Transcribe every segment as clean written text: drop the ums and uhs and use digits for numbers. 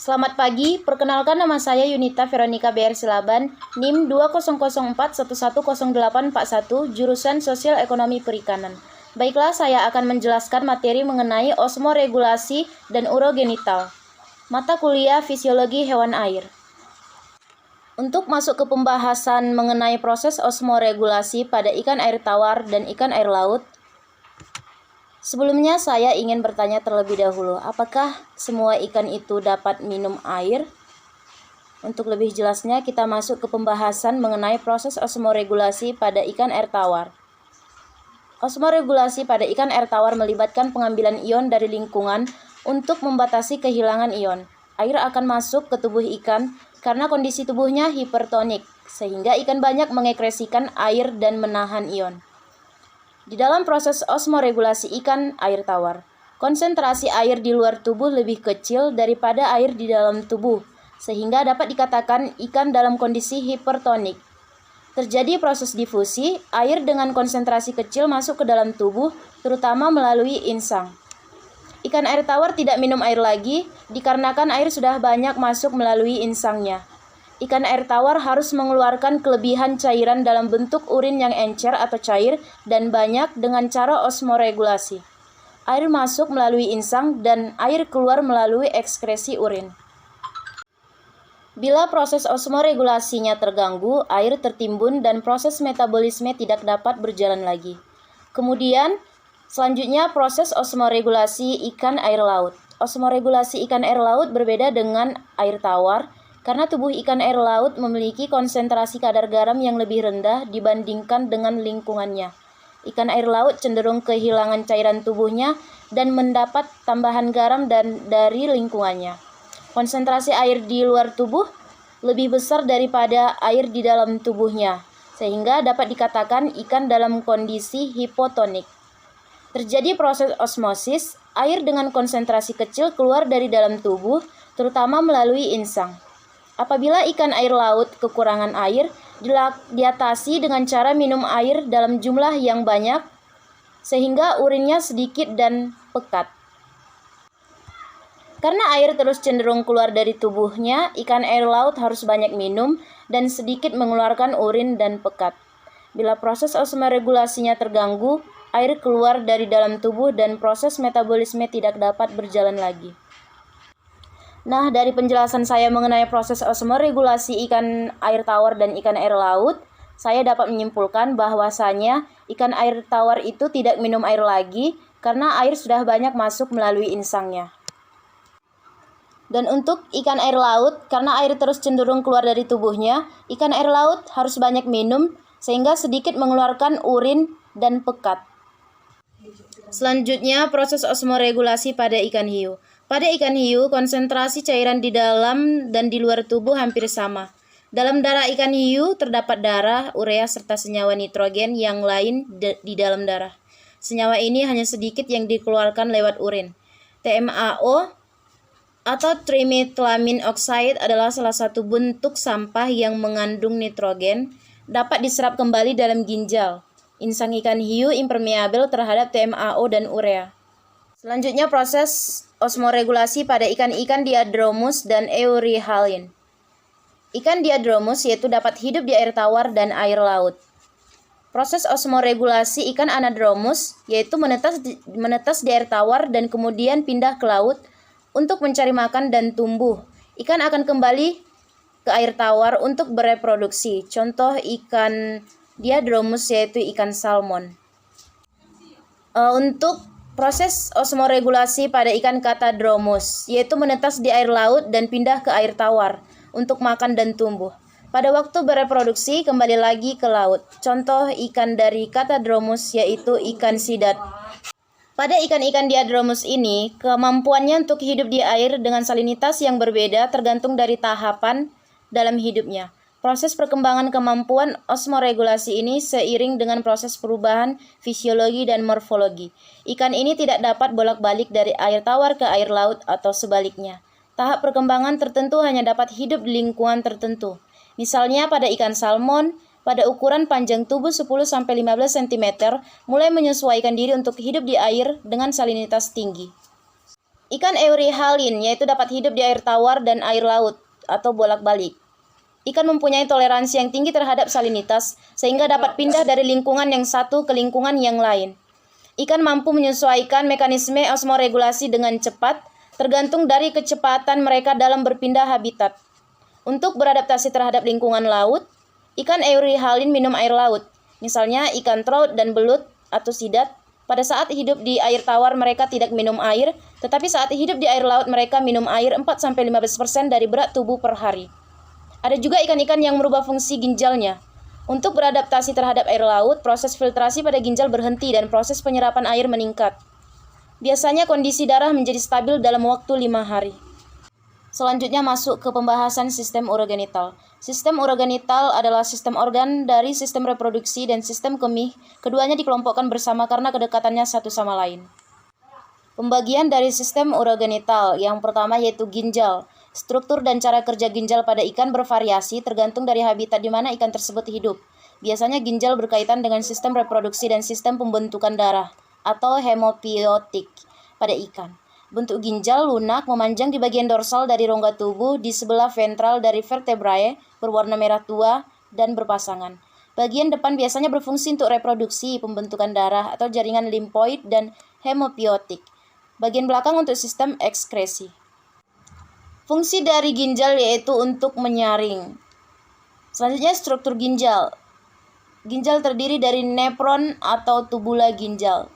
Selamat pagi, perkenalkan nama saya Yunita Veronica BR Silaban, NIM 2004110841, jurusan Sosial Ekonomi Perikanan. Baiklah, saya akan menjelaskan materi mengenai osmoregulasi dan urogenital. Mata kuliah Fisiologi Hewan Air. Untuk masuk ke pembahasan mengenai proses osmoregulasi pada ikan air tawar dan ikan air laut, sebelumnya saya ingin bertanya terlebih dahulu, apakah semua ikan itu dapat minum air? Untuk lebih jelasnya, kita masuk ke pembahasan mengenai proses osmoregulasi pada ikan air tawar. Osmoregulasi pada ikan air tawar melibatkan pengambilan ion dari lingkungan untuk membatasi kehilangan ion. Air akan masuk ke tubuh ikan karena kondisi tubuhnya hipertonik, sehingga ikan banyak mengekresikan air dan menahan ion. Di dalam proses osmoregulasi ikan air tawar, konsentrasi air di luar tubuh lebih kecil daripada air di dalam tubuh, sehingga dapat dikatakan ikan dalam kondisi hipertonik. Terjadi proses difusi, air dengan konsentrasi kecil masuk ke dalam tubuh, terutama melalui insang. Ikan air tawar tidak minum air lagi, dikarenakan air sudah banyak masuk melalui insangnya. Ikan air tawar harus mengeluarkan kelebihan cairan dalam bentuk urin yang encer atau cair dan banyak dengan cara osmoregulasi. Air masuk melalui insang dan air keluar melalui ekskresi urin. Bila proses osmoregulasinya terganggu, air tertimbun dan proses metabolisme tidak dapat berjalan lagi. Kemudian, selanjutnya proses osmoregulasi ikan air laut. Osmoregulasi ikan air laut berbeda dengan air tawar, karena tubuh ikan air laut memiliki konsentrasi kadar garam yang lebih rendah dibandingkan dengan lingkungannya. Ikan air laut cenderung kehilangan cairan tubuhnya dan mendapat tambahan garam dari lingkungannya. Konsentrasi air di luar tubuh lebih besar daripada air di dalam tubuhnya, sehingga dapat dikatakan ikan dalam kondisi hipotonik. Terjadi proses osmosis, air dengan konsentrasi kecil keluar dari dalam tubuh, terutama melalui insang. Apabila ikan air laut kekurangan air, diatasi dengan cara minum air dalam jumlah yang banyak, sehingga urinnya sedikit dan pekat. Karena air terus cenderung keluar dari tubuhnya, ikan air laut harus banyak minum dan sedikit mengeluarkan urin dan pekat. Bila proses osmoregulasinya terganggu, air keluar dari dalam tubuh dan proses metabolisme tidak dapat berjalan lagi. Nah, dari penjelasan saya mengenai proses osmoregulasi ikan air tawar dan ikan air laut, saya dapat menyimpulkan bahwasanya ikan air tawar itu tidak minum air lagi karena air sudah banyak masuk melalui insangnya. Dan untuk ikan air laut, karena air terus cenderung keluar dari tubuhnya, ikan air laut harus banyak minum sehingga sedikit mengeluarkan urin dan pekat. Selanjutnya, proses osmoregulasi pada ikan hiu. Pada ikan hiu, konsentrasi cairan di dalam dan di luar tubuh hampir sama. Dalam darah ikan hiu terdapat darah, urea, serta senyawa nitrogen yang lain di dalam darah. Senyawa ini hanya sedikit yang dikeluarkan lewat urin. TMAO atau trimethylamine oxide adalah salah satu bentuk sampah yang mengandung nitrogen, dapat diserap kembali dalam ginjal. Insang ikan hiu impermeabel terhadap TMAO dan urea. Selanjutnya proses osmoregulasi pada ikan-ikan diadromus dan euryhalin. Ikan diadromus yaitu dapat hidup di air tawar dan air laut. Proses osmoregulasi ikan anadromus yaitu menetas di air tawar dan kemudian pindah ke laut untuk mencari makan dan tumbuh. Ikan akan kembali ke air tawar untuk bereproduksi. Contoh ikan diadromus yaitu ikan salmon. Untuk proses osmoregulasi pada ikan catadromus, yaitu menetas di air laut dan pindah ke air tawar untuk makan dan tumbuh. Pada waktu bereproduksi kembali lagi ke laut. Contoh ikan dari catadromus yaitu ikan sidat. Pada ikan-ikan diadromus ini, kemampuannya untuk hidup di air dengan salinitas yang berbeda tergantung dari tahapan dalam hidupnya. Proses perkembangan kemampuan osmoregulasi ini seiring dengan proses perubahan fisiologi dan morfologi. Ikan ini tidak dapat bolak-balik dari air tawar ke air laut atau sebaliknya. Tahap perkembangan tertentu hanya dapat hidup di lingkungan tertentu. Misalnya pada ikan salmon, pada ukuran panjang tubuh 10-15 cm, mulai menyesuaikan diri untuk hidup di air dengan salinitas tinggi. Ikan euryhalin yaitu dapat hidup di air tawar dan air laut atau bolak-balik. Ikan mempunyai toleransi yang tinggi terhadap salinitas sehingga dapat pindah dari lingkungan yang satu ke lingkungan yang lain. Ikan mampu menyesuaikan mekanisme osmoregulasi dengan cepat tergantung dari kecepatan mereka dalam berpindah habitat. Untuk beradaptasi terhadap lingkungan laut, ikan euryhalin minum air laut. Misalnya ikan trout dan belut atau sidat. Pada saat hidup di air tawar mereka tidak minum air, tetapi saat hidup di air laut mereka minum air 4-15% dari berat tubuh per hari. Ada juga ikan-ikan yang merubah fungsi ginjalnya. Untuk beradaptasi terhadap air laut, proses filtrasi pada ginjal berhenti dan proses penyerapan air meningkat. Biasanya kondisi darah menjadi stabil dalam waktu 5 hari. Selanjutnya masuk ke pembahasan sistem urogenital. Sistem urogenital adalah sistem organ dari sistem reproduksi dan sistem kemih. Keduanya dikelompokkan bersama karena kedekatannya satu sama lain. Pembagian dari sistem urogenital yang pertama yaitu ginjal. Struktur dan cara kerja ginjal pada ikan bervariasi tergantung dari habitat di mana ikan tersebut hidup. Biasanya ginjal berkaitan dengan sistem reproduksi dan sistem pembentukan darah atau hemobiotik pada ikan. Bentuk ginjal lunak memanjang di bagian dorsal dari rongga tubuh di sebelah ventral dari vertebrae, berwarna merah tua dan berpasangan. Bagian depan biasanya berfungsi untuk reproduksi, pembentukan darah atau jaringan limfoid dan hemobiotik. Bagian belakang untuk sistem ekskresi. Fungsi dari ginjal yaitu untuk menyaring. Selanjutnya struktur ginjal. Ginjal terdiri dari nefron atau tubula ginjal.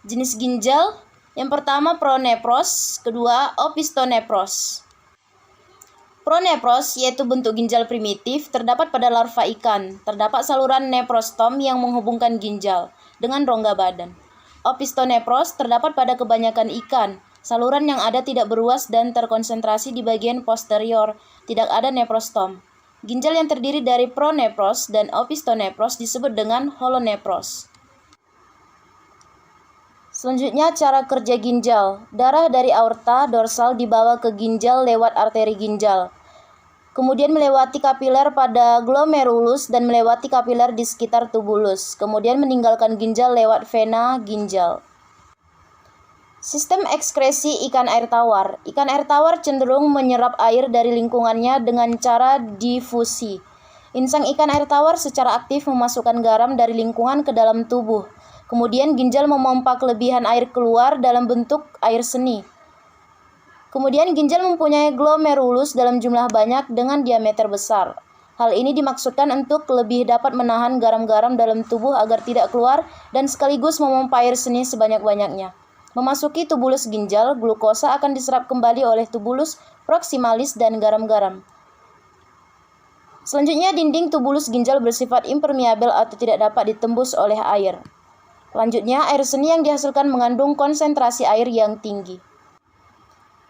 Jenis ginjal yang pertama pronefros, kedua opistonefros. Pronefros yaitu bentuk ginjal primitif terdapat pada larva ikan. Terdapat saluran neprostom yang menghubungkan ginjal dengan rongga badan. Opistonefros terdapat pada kebanyakan ikan. Saluran yang ada tidak beruas dan terkonsentrasi di bagian posterior. Tidak ada neprostom. Ginjal yang terdiri dari pronefros dan opistonefros disebut dengan holonefros. Selanjutnya cara kerja ginjal. Darah dari aorta dorsal dibawa ke ginjal lewat arteri ginjal. Kemudian melewati kapiler pada glomerulus dan melewati kapiler di sekitar tubulus. Kemudian meninggalkan ginjal lewat vena ginjal. Sistem ekskresi ikan air tawar. Ikan air tawar cenderung menyerap air dari lingkungannya dengan cara difusi. Insang ikan air tawar secara aktif memasukkan garam dari lingkungan ke dalam tubuh. Kemudian ginjal memompa kelebihan air keluar dalam bentuk air seni. Kemudian ginjal mempunyai glomerulus dalam jumlah banyak dengan diameter besar. Hal ini dimaksudkan untuk lebih dapat menahan garam-garam dalam tubuh agar tidak keluar dan sekaligus memompa air seni sebanyak-banyaknya. Memasuki tubulus ginjal, glukosa akan diserap kembali oleh tubulus proximalis dan garam-garam. Selanjutnya dinding tubulus ginjal bersifat impermeabel atau tidak dapat ditembus oleh air. Selanjutnya, air seni yang dihasilkan mengandung konsentrasi air yang tinggi.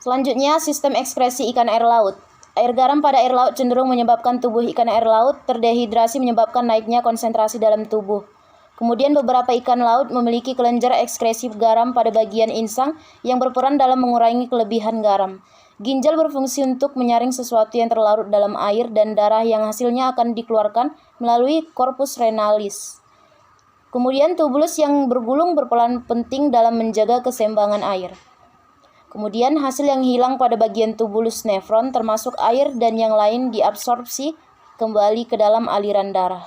Selanjutnya, sistem ekskresi ikan air laut. Air garam pada air laut cenderung menyebabkan tubuh ikan air laut terdehidrasi menyebabkan naiknya konsentrasi dalam tubuh. Kemudian beberapa ikan laut memiliki kelenjar ekskresi garam pada bagian insang yang berperan dalam mengurangi kelebihan garam. Ginjal berfungsi untuk menyaring sesuatu yang terlarut dalam air dan darah yang hasilnya akan dikeluarkan melalui corpus renalis. Kemudian tubulus yang bergulung berperan penting dalam menjaga keseimbangan air. Kemudian hasil yang hilang pada bagian tubulus nefron termasuk air dan yang lain diabsorpsi kembali ke dalam aliran darah.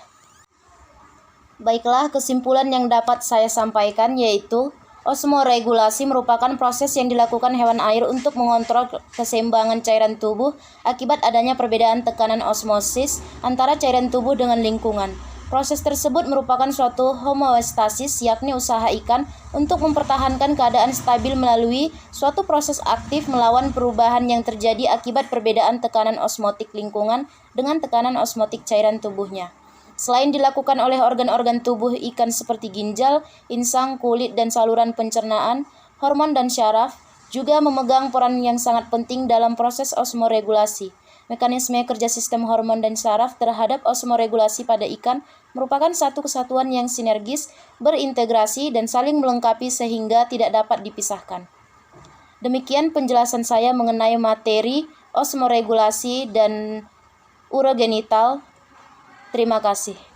Baiklah, kesimpulan yang dapat saya sampaikan yaitu osmoregulasi merupakan proses yang dilakukan hewan air untuk mengontrol keseimbangan cairan tubuh akibat adanya perbedaan tekanan osmosis antara cairan tubuh dengan lingkungan. Proses tersebut merupakan suatu homeostasis, yakni usaha ikan untuk mempertahankan keadaan stabil melalui suatu proses aktif melawan perubahan yang terjadi akibat perbedaan tekanan osmotik lingkungan dengan tekanan osmotik cairan tubuhnya. Selain dilakukan oleh organ-organ tubuh ikan seperti ginjal, insang, kulit, dan saluran pencernaan, hormon dan syaraf juga memegang peran yang sangat penting dalam proses osmoregulasi. Mekanisme kerja sistem hormon dan syaraf terhadap osmoregulasi pada ikan merupakan satu kesatuan yang sinergis, berintegrasi, dan saling melengkapi sehingga tidak dapat dipisahkan. Demikian penjelasan saya mengenai materi osmoregulasi dan urogenital. Terima kasih.